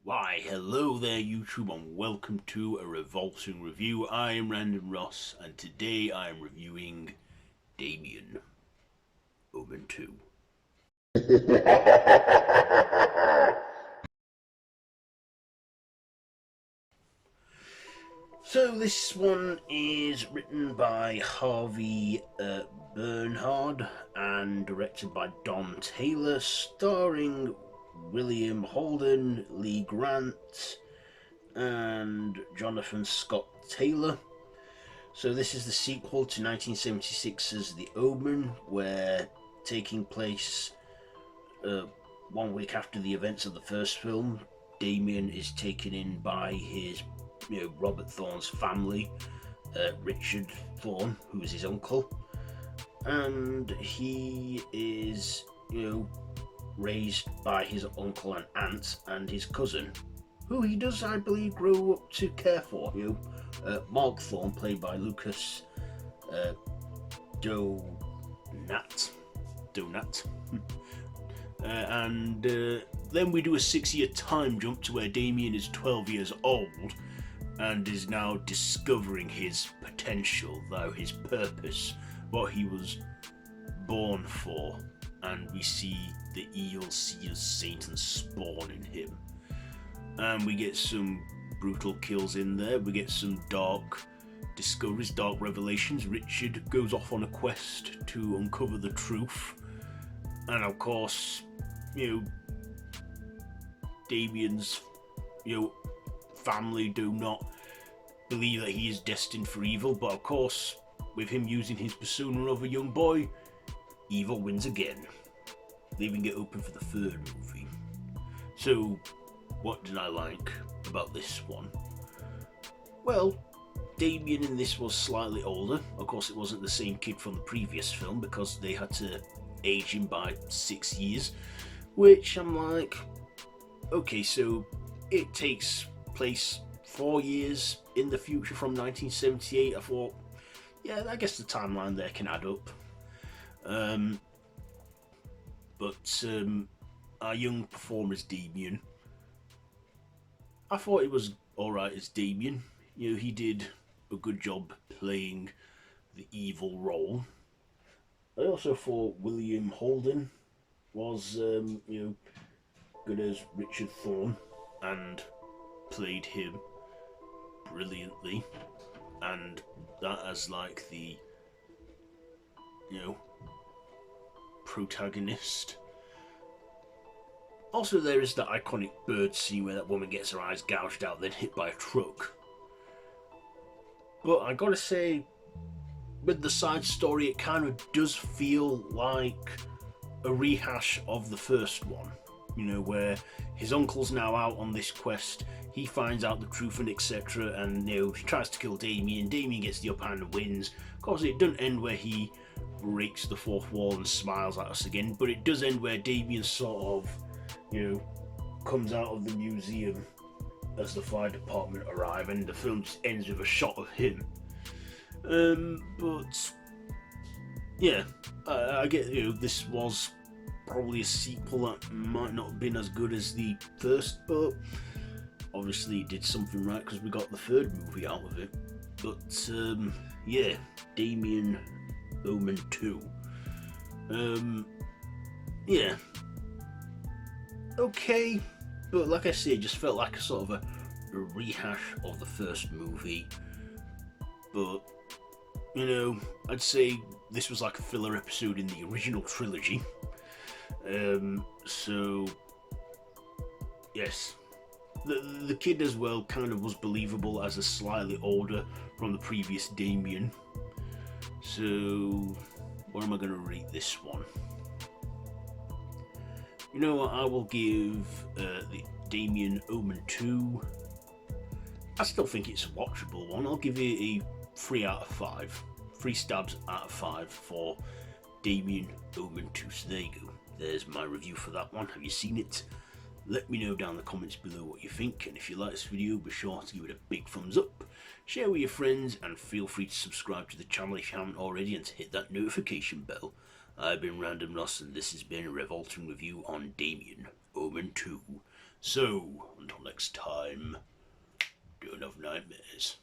Why, hello there YouTube and welcome to a Revolting review. I am Random Ross and today I am reviewing Damien, Omen 2. So this one is written by Harvey Bernhard and directed by Don Taylor, starring William Holden, Lee Grant, and Jonathan Scott Taylor. So this is the sequel to 1976's The Omen, where taking place 1 week after the events of the first film, Damien is taken in by his, Robert Thorne's family, Richard Thorne, who is his uncle, and he is, raised by his uncle and aunt and his cousin, who he does, I believe, grow up to care for. Mark Thorne, played by Lucas Donat. And then we do a 6-year time jump to where Damien is 12 years old and is now discovering his potential, though his purpose, what he was born for, and we see the evil seer's Satan spawn in him. And we get some brutal kills in there, we get some dark discoveries, dark revelations. Richard goes off on a quest to uncover the truth, and of course, Damien's, family do not believe that he is destined for evil, but of course, with him using his persona of a young boy, evil wins again, leaving it open for the third movie. So, what did I like about this one? Well, Damien in this was slightly older. Of course, it wasn't the same kid from the previous film because they had to age him by 6 years, which I'm like, okay, so it takes place 4 years in the future from 1978. I thought, yeah, I guess the timeline there can add up. But our young performer's Damien, I thought it was alright as Damien. He did a good job playing the evil role. I also thought William Holden was, good as Richard Thorne and played him brilliantly. And that as like the, protagonist. Also, there is that iconic bird scene where that woman gets her eyes gouged out, then hit by a truck. But I gotta say, with the side story, it kind of does feel like a rehash of the first one. Where his uncle's now out on this quest, he finds out the truth and etc. And he tries to kill Damien. Damien gets the upper hand and wins. Of course, it doesn't end where he breaks the fourth wall and smiles at us again, but it does end where Damien sort of, comes out of the museum as the fire department arrive, and the film just ends with a shot of him. But yeah, I get, this was probably a sequel that might not have been as good as the first, but obviously it did something right because we got the third movie out of it. But yeah, Damien, Omen 2. Yeah, okay, but like I say, it just felt like a sort of a rehash of the first movie. But I'd say this was like a filler episode in the original trilogy. So yes, the kid as well kind of was believable as a slightly older from the previous Damien. So what am I going to rate this one? You know what, I will give the Damien Omen 2, I still think it's a watchable one. I'll give it a 3 out of 5. 3 stabs out of 5 for Damien Omen 2. So there you go. There's my review for that one. Have you seen it? Let me know down in the comments below what you think, and if you like this video, be sure to give it a big thumbs up, share with your friends, and feel free to subscribe to the channel if you haven't already, and to hit that notification bell. I've been Random Ross, and this has been a Revolting review on Damien, Omen 2. So, until next time, don't have nightmares.